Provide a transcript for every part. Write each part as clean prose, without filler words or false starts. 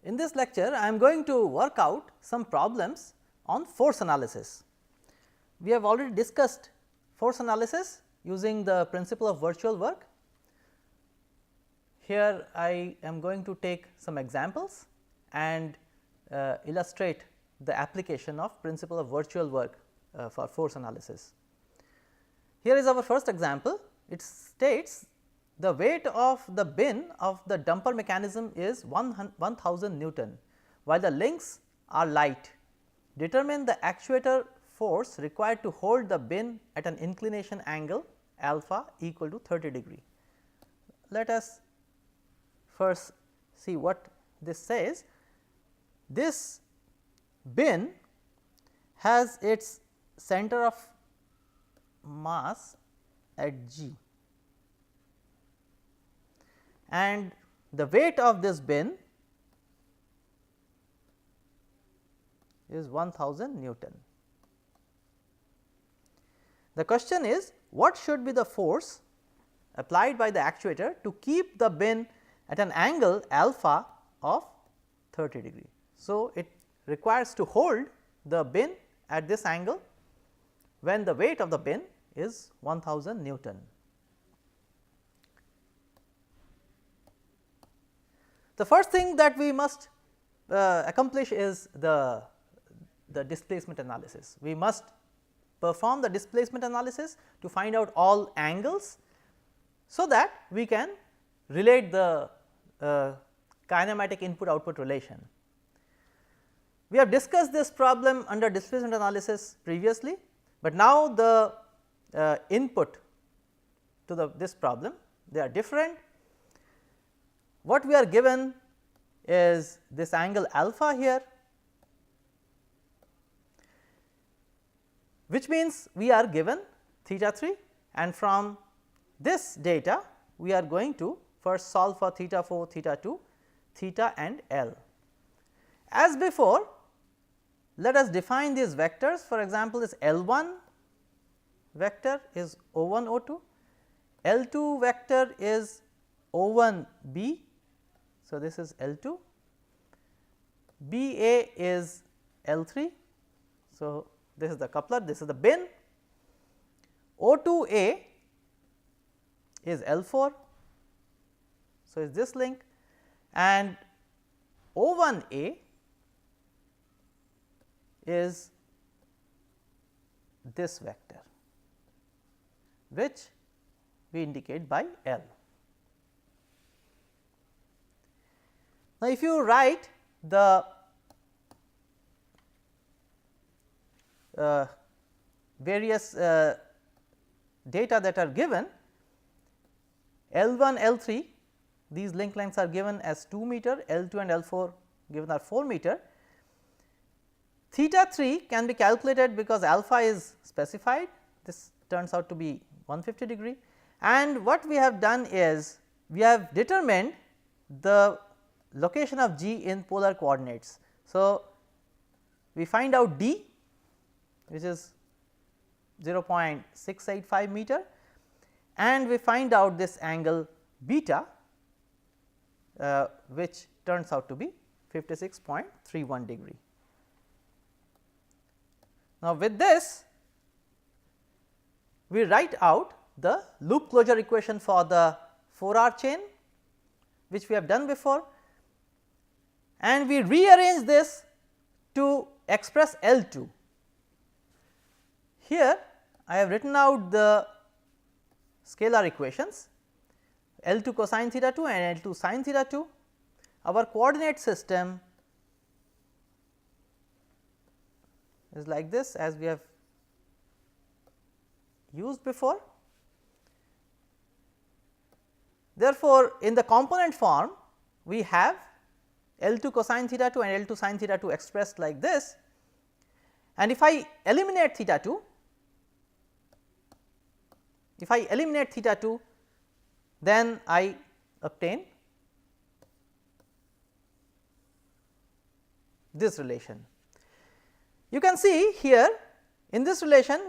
In this lecture, I am going to work out some problems on force analysis. We have already discussed force analysis using the principle of virtual work. Here I am going to take some examples and illustrate the application of principle of virtual work for force analysis. Here is our first example. It states the weight of the bin of the dumper mechanism is 1000 Newton, while the links are light. Determine the actuator force required to hold the bin at an inclination angle alpha equal to 30 degree. Let us first see what this says. This bin has its center of mass at G, and the weight of this bin is 1000 Newton. The question is, what should be the force applied by the actuator to keep the bin at an angle alpha of 30 degree. So, it requires to hold the bin at this angle when the weight of the bin is 1000 Newton. The first thing that we must accomplish is the displacement analysis. We must perform the displacement analysis to find out all angles, so that we can relate the kinematic input output relation. We have discussed this problem under displacement analysis previously, but now the input to this problem, they are different. What we are given is this angle alpha here, which means we are given theta 3, and from this data we are going to first solve for theta 4, theta 2, theta and L. As before, let us define these vectors. For example, this L1 vector is O1 O2, L2 vector is O1 B. So, this is L2, BA is L3. So, this is the coupler, this is the bin, O2A is L4. So, is this link, and O1A is this vector, which we indicate by L. Now, if you write the various data that are given, L1, L3, these link lengths are given as 2 meter, L2 and L4 given are 4 meter. Theta 3 can be calculated because alpha is specified, this turns out to be 150 degree, and what we have done is we have determined the location of G in polar coordinates. So, we find out D, which is 0.685 meter, and we find out this angle beta, which turns out to be 56.31 degree. Now, with this we write out the loop closure equation for the 4R chain, which we have done before, and we rearrange this to express L2. Here I have written out the scalar equations, L2 cosine theta 2 and L2 sin theta 2. Our coordinate system is like this, as we have used before. Therefore, in the component form we have L2 cosine theta 2 and L2 sin theta 2 expressed like this, and if I eliminate theta 2, then I obtain this relation. You can see here in this relation,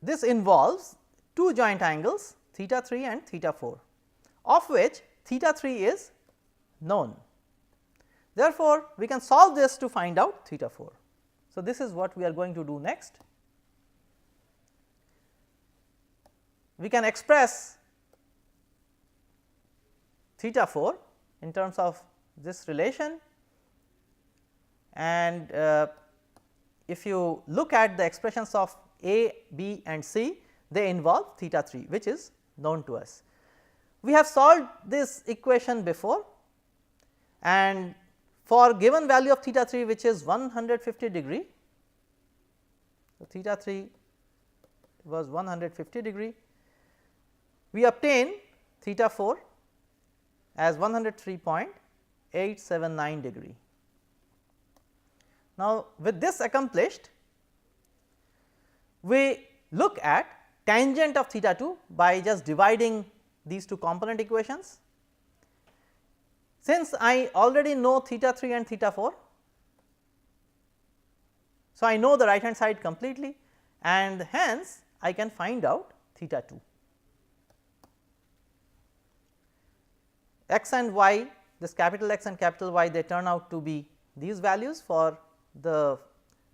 this involves two joint angles theta 3 and theta 4, of which theta 3 is known. Therefore, we can solve this to find out theta 4. So, this is what we are going to do next. We can express theta 4 in terms of this relation, and if you look at the expressions of A, B and C, they involve theta 3, which is known to us. We have solved this equation before, and for given value of theta 3, which is 150 degree, so theta 3 was 150 degree, we obtain theta 4 as 103.879 degree. Now, with this accomplished, we look at tangent of theta 2 by just dividing these two component equations. Since I already know theta 3 and theta 4, so I know the right hand side completely, and hence I can find out theta 2. X and y, this capital X and capital Y, they turn out to be these values for the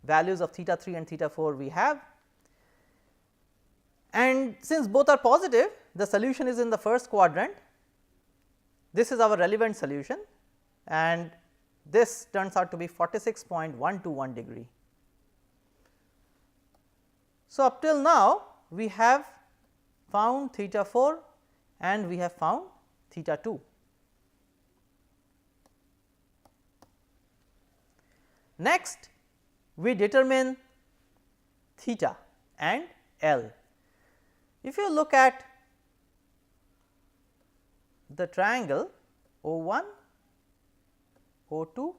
values of theta 3 and theta 4 we have, and since both are positive, the solution is in the first quadrant. This is our relevant solution, and this turns out to be 46.121 degree. So, up till now we have found theta 4 and we have found theta 2. Next, we determine theta and L. If you look at the triangle O1, O2,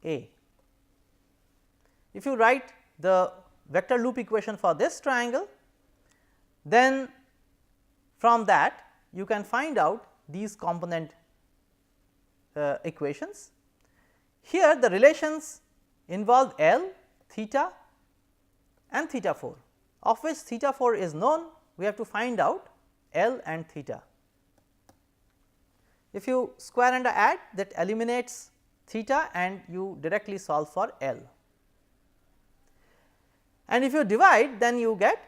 A, if you write the vector loop equation for this triangle, then from that you can find out these component equations. Here the relations involve L, theta and theta 4, of which theta 4 is known. We have to find out L and theta. If you square and add, that eliminates theta and you directly solve for L, and if you divide, then you get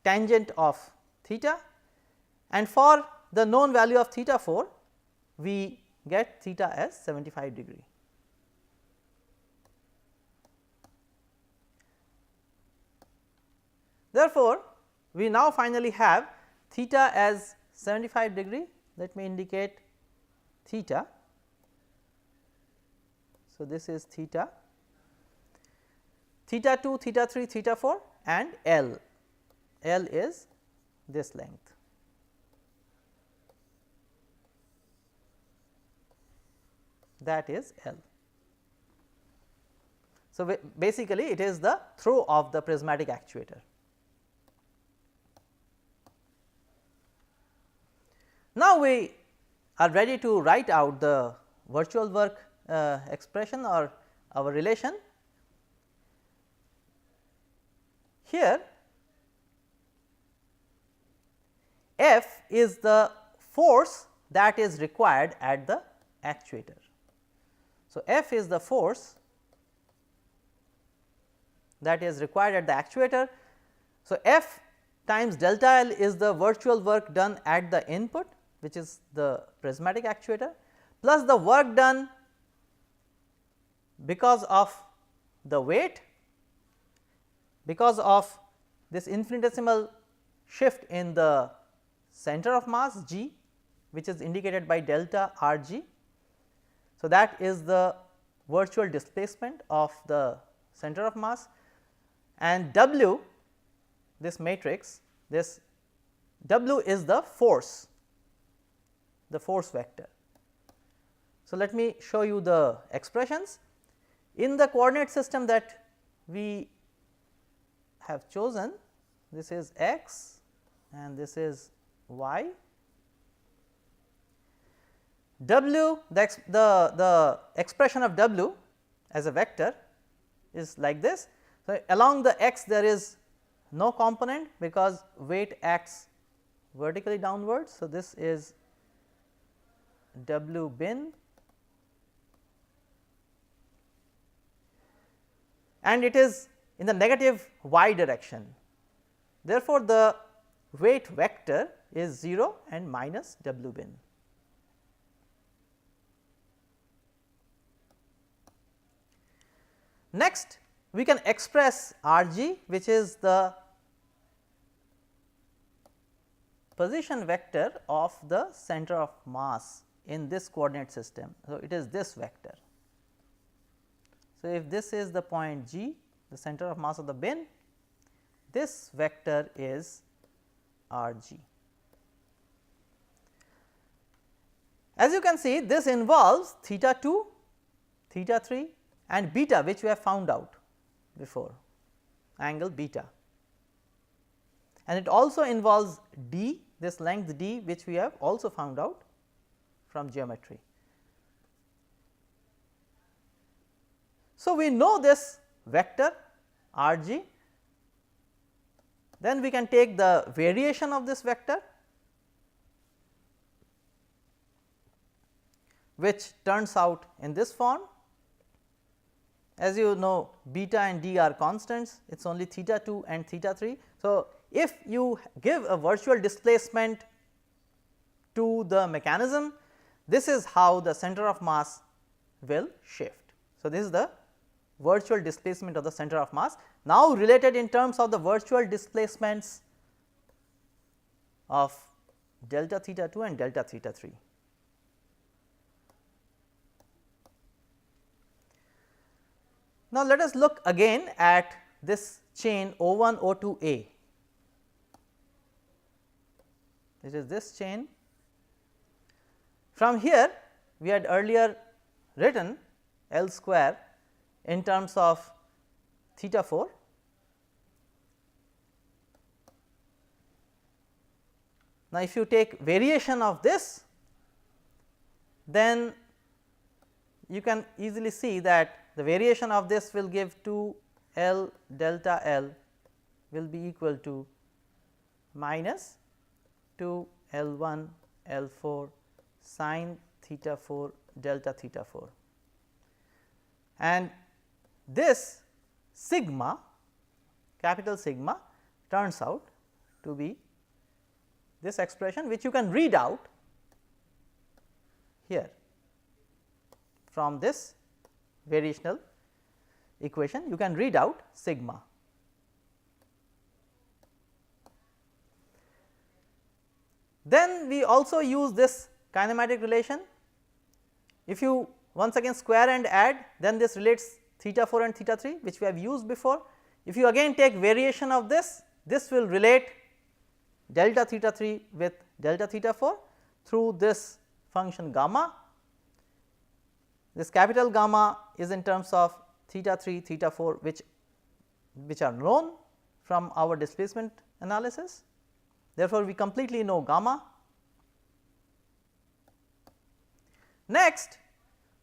tangent of theta, and for the known value of theta 4 we get theta as 75 degree. Therefore, we now finally have theta as 75 degree. Let me indicate theta. So, this is theta, theta 2, theta 3, theta 4 and L. L is this length. That is L. So, basically it is the throw of the prismatic actuator. Now, we are ready to write out the virtual work expression or our relation. Here F is the force that is required at the actuator. So, F is the force that is required at the actuator. So, F times delta L is the virtual work done at the input, which is the prismatic actuator, plus the work done because of the weight, because of this infinitesimal shift in the center of mass g, which is indicated by delta R g. So, that is the virtual displacement of the center of mass, and W, this matrix, this W is the force vector. So, let me show you the expressions. In the coordinate system that we have chosen, this is x and this is y. W, the expression of W as a vector is like this. So, along the x there is no component because weight acts vertically downwards. So, this is W bin, and it is in the negative y direction. Therefore, the weight vector is 0 and minus W bin. Next, we can express R g, which is the position vector of the center of mass in this coordinate system. So, it is this vector. So, if this is the point G, the center of mass of the bin, this vector is R g. As you can see, this involves theta 2, theta 3 and beta, which we have found out before, angle beta, and it also involves d, this length d, which we have also found out from geometry. So, we know this vector R g, then we can take the variation of this vector, which turns out in this form. As you know, beta and d are constants, it is only theta 2 and theta 3. So, if you give a virtual displacement to the mechanism, this is how the center of mass will shift. So, this is the virtual displacement of the center of mass, now related in terms of the virtual displacements of delta theta 2 and delta theta 3. Now, let us look again at this chain O1 O2 A. It is this chain. From here we had earlier written L square in terms of theta 4. Now, if you take variation of this, then you can easily see that the variation of this will give 2 L delta L will be equal to minus 2 L 1 L 4 sin theta 4 delta theta 4, and this sigma, capital sigma, turns out to be this expression, which you can read out here from this variational equation. You can read out sigma. Then we also use this kinematic relation. If you once again square and add, then this relates theta 4 and theta 3, which we have used before. If you again take variation of this, this will relate delta theta 3 with delta theta 4 through this function gamma. This capital gamma is in terms of theta 3, theta 4, which are known from our displacement analysis. Therefore, we completely know gamma. Next,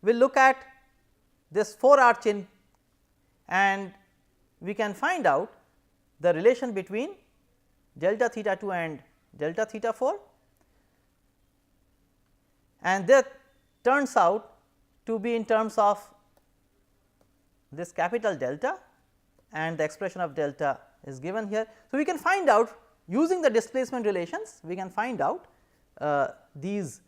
we will look at this 4R chain, and we can find out the relation between delta theta 2 and delta theta 4, and that turns out to be in terms of this capital delta, and the expression of delta is given here. So, we can find out using the displacement relations, we can find out these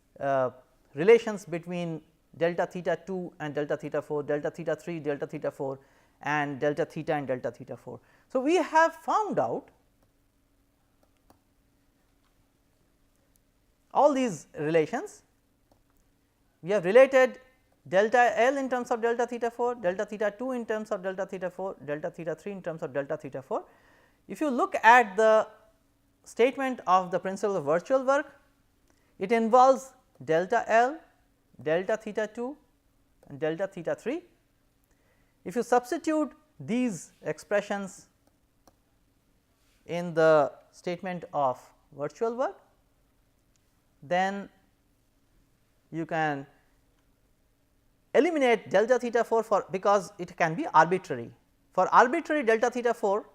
relations between delta theta 2 and delta theta 4, delta theta 3, delta theta 4 and delta theta and delta theta 4. So, we have found out all these relations. We have related delta L in terms of delta theta 4, delta theta 2 in terms of delta theta 4, delta theta 3 in terms of delta theta 4. If you look at the statement of the principle of virtual work, it involves delta L, delta theta 2 and delta theta 3. If you substitute these expressions in the statement of virtual work, then you can eliminate delta theta 4 for, because it can be arbitrary. For arbitrary delta theta 4,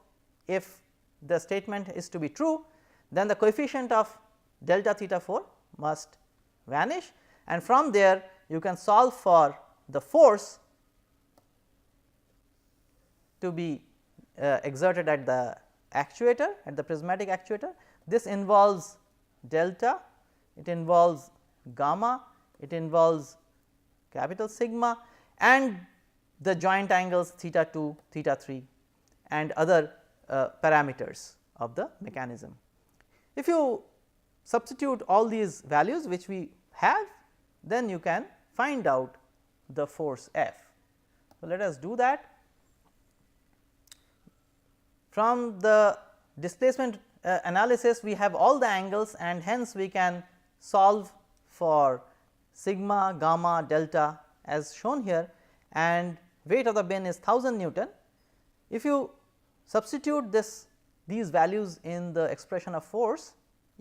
if the statement is to be true, then the coefficient of delta theta 4 must vanish, and from there you can solve for the force to be exerted at the actuator, at the prismatic actuator. This involves delta, it involves gamma, it involves capital sigma, and the joint angles theta 2, theta 3 and other parameters of the mechanism. If you substitute all these values which we have, then you can find out the force F. So, let us do that. From the displacement analysis, we have all the angles, and hence we can solve for sigma, gamma, delta as shown here, and weight of the bin is 1000 Newton. If you substitute these values in the expression of force,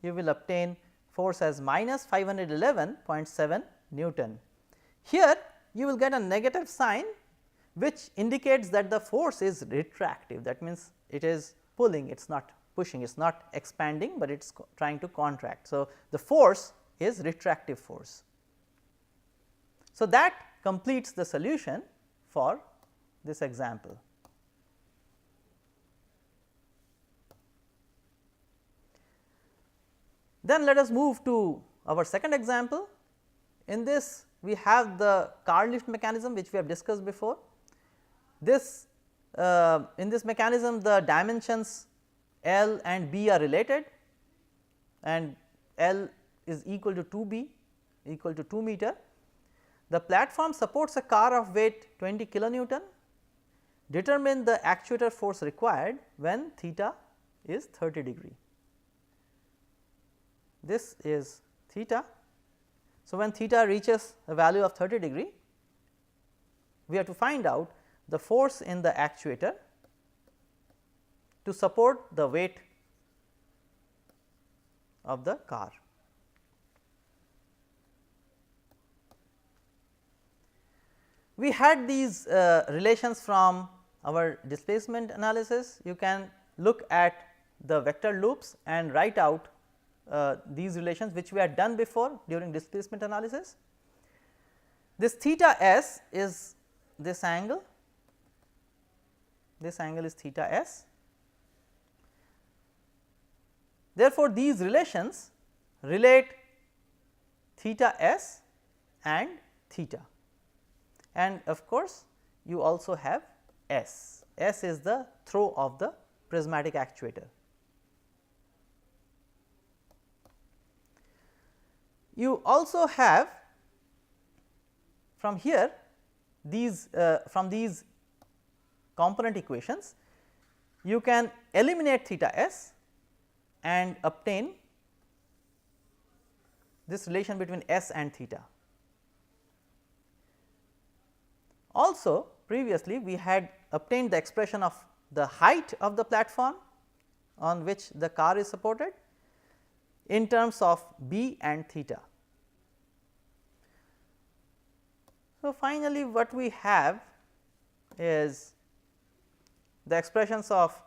you will obtain force as minus 511.7 Newton. Here you will get a negative sign which indicates that the force is retractive, that means it is pulling, it is not pushing, it is not expanding, but it is trying to contract. So, the force is retractive force. So, that completes the solution for this example. Then let us move to our second example. In this we have the car lift mechanism which we have discussed before. This in this mechanism the dimensions L and B are related, and L is equal to 2B, equal to 2 meter. The platform supports a car of weight 20 kilonewton. Determine the actuator force required when theta is 30 degree. This is theta. So, when theta reaches a value of 30 degree, we have to find out the force in the actuator to support the weight of the car. We had these relations from our displacement analysis. You can look at the vector loops and write out these relations which we had done before during displacement analysis. This theta s is this angle is theta s. Therefore, these relations relate theta s and theta, and of course, you also have s. S is the throw of the prismatic actuator. You also have from here these from these component equations, you can eliminate theta s and obtain this relation between s and theta. Also previously we had obtained the expression of the height of the platform on which the car is supported in terms of b and theta. So, finally, what we have is the expressions of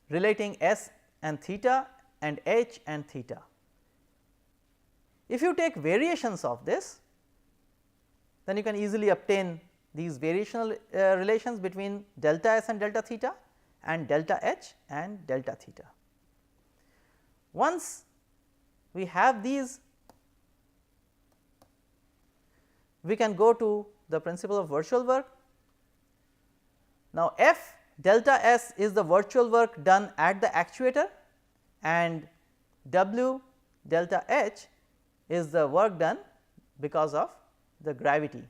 relating s and theta and h and theta. If you take variations of this, then you can easily obtain these variational relations between delta s and delta theta and delta h and delta theta. Once we have these, we can go to the principle of virtual work. Now, F delta S is the virtual work done at the actuator, and W delta H is the work done because of the gravity.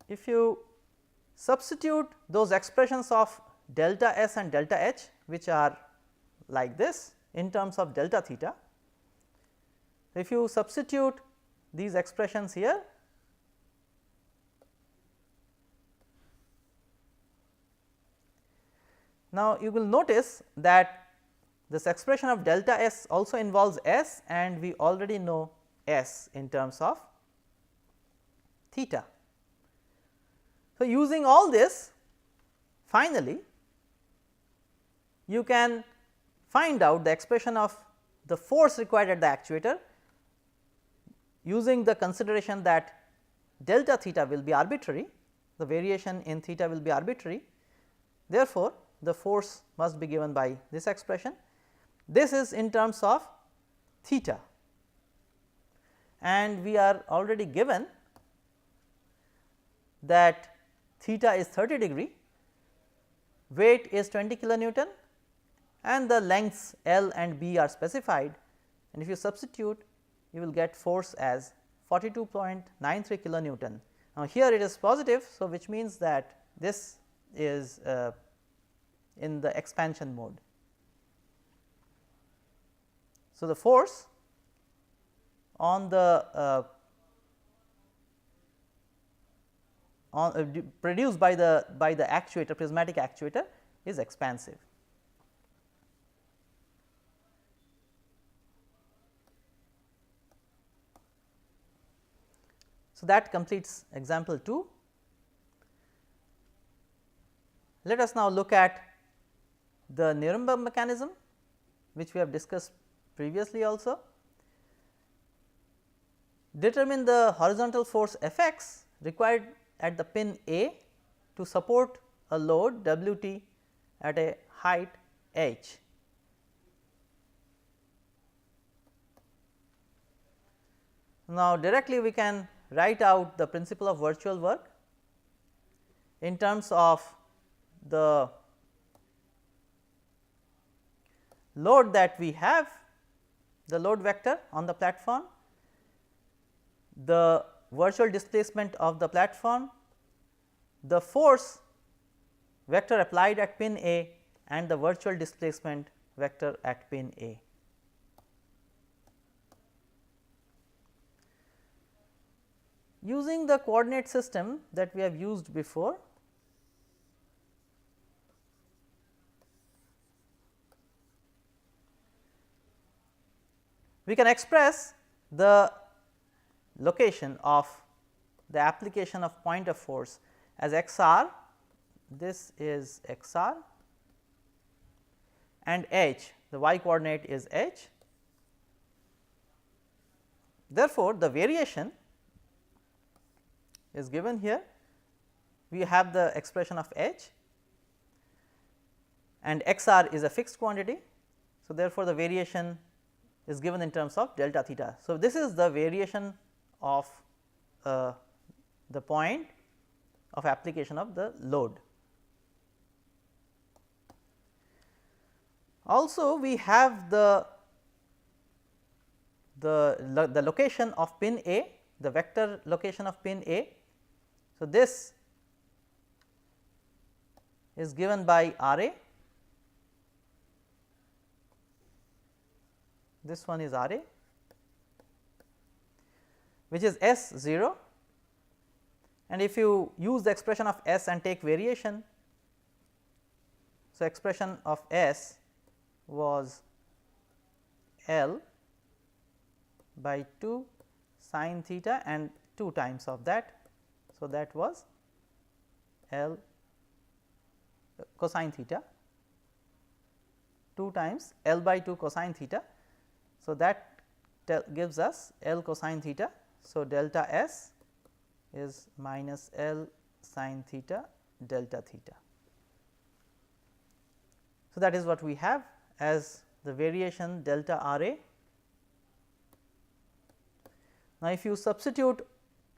If you substitute those expressions of delta S and delta H, which are like this in terms of delta theta, if you substitute these expressions here, now you will notice that this expression of delta S also involves S, and we already know S in terms of theta. So, using all this, finally you can find out the expression of the force required at the actuator using the consideration that delta theta will be arbitrary, the variation in theta will be arbitrary. Therefore, the force must be given by this expression. This is in terms of theta, and we are already given that theta is 30 degree, weight is 20 kilonewton, and the lengths L and B are specified, and if you substitute you will get force as 42.93 kilonewton. Now, here it is positive, so which means that this is in the expansion mode. So, the force on the produced by the actuator, prismatic actuator, is expansive. So, that completes example 2. Let us now look at the Nuremberg mechanism, which we have discussed previously also. Determine the horizontal force Fx required at the pin A to support a load Wt at a height h. Now, directly we can write out the principle of virtual work in terms of the load that we have, the load vector on the platform, the virtual displacement of the platform, the force vector applied at pin A, and the virtual displacement vector at pin A. Using the coordinate system that we have used before, we can express the location of the application of point of force as x r, this is x r, and h, the y coordinate is h. Therefore, the variation is given here. We have the expression of h, and x r is a fixed quantity. So, therefore, the variation is given in terms of delta theta. So, this is the variation of the point of application of the load. Also, we have the location of pin A, the vector location of pin A. So, this is given by R A, this one is R A, which is S 0, and if you use the expression of S and take variation, so expression of S was L by 2 sin theta and 2 times of that. So, that was L cosine theta, 2 times L by 2 cosine theta. So, that gives us L cosine theta. So, delta S is minus L sin theta delta theta. So, that is what we have as the variation delta R A. Now, if you substitute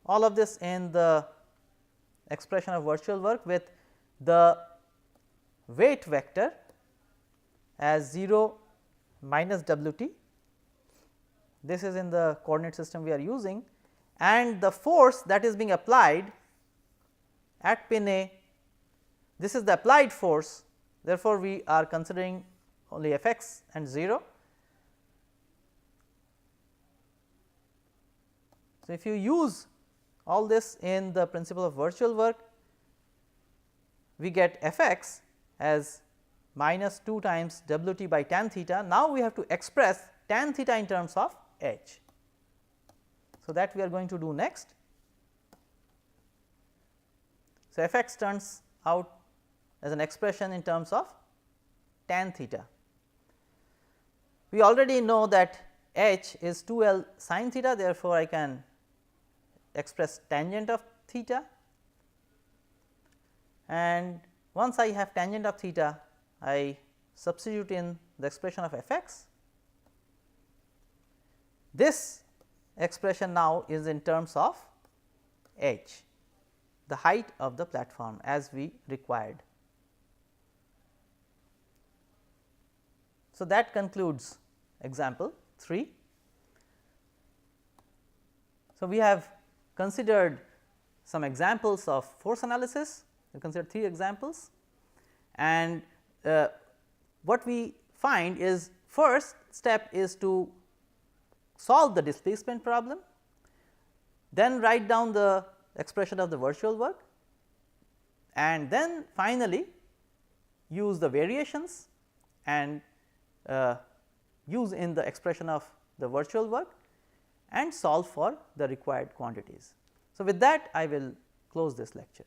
all of this in the expression of virtual work with the weight vector as 0 minus W t, this is in the coordinate system we are using, and the force that is being applied at pin A, this is the applied force. Therefore, we are considering only f x and 0. So, if you use all this in the principle of virtual work, we get f x as minus 2 times W t by tan theta. Now, we have to express tan theta in terms of h. So, that we are going to do next. So, f x turns out as an expression in terms of tan theta. We already know that h is 2 L sin theta, therefore, I can express tangent of theta, and once I have tangent of theta, I substitute in the expression of f x. This expression now is in terms of h, the height of the platform as we required. So, that concludes example 3. So, we have considered some examples of force analysis, we considered 3 examples, and what we find is first step is to solve the displacement problem, then write down the expression of the virtual work, and then finally use the variations and use in the expression of the virtual work and solve for the required quantities. So, with that I will close this lecture.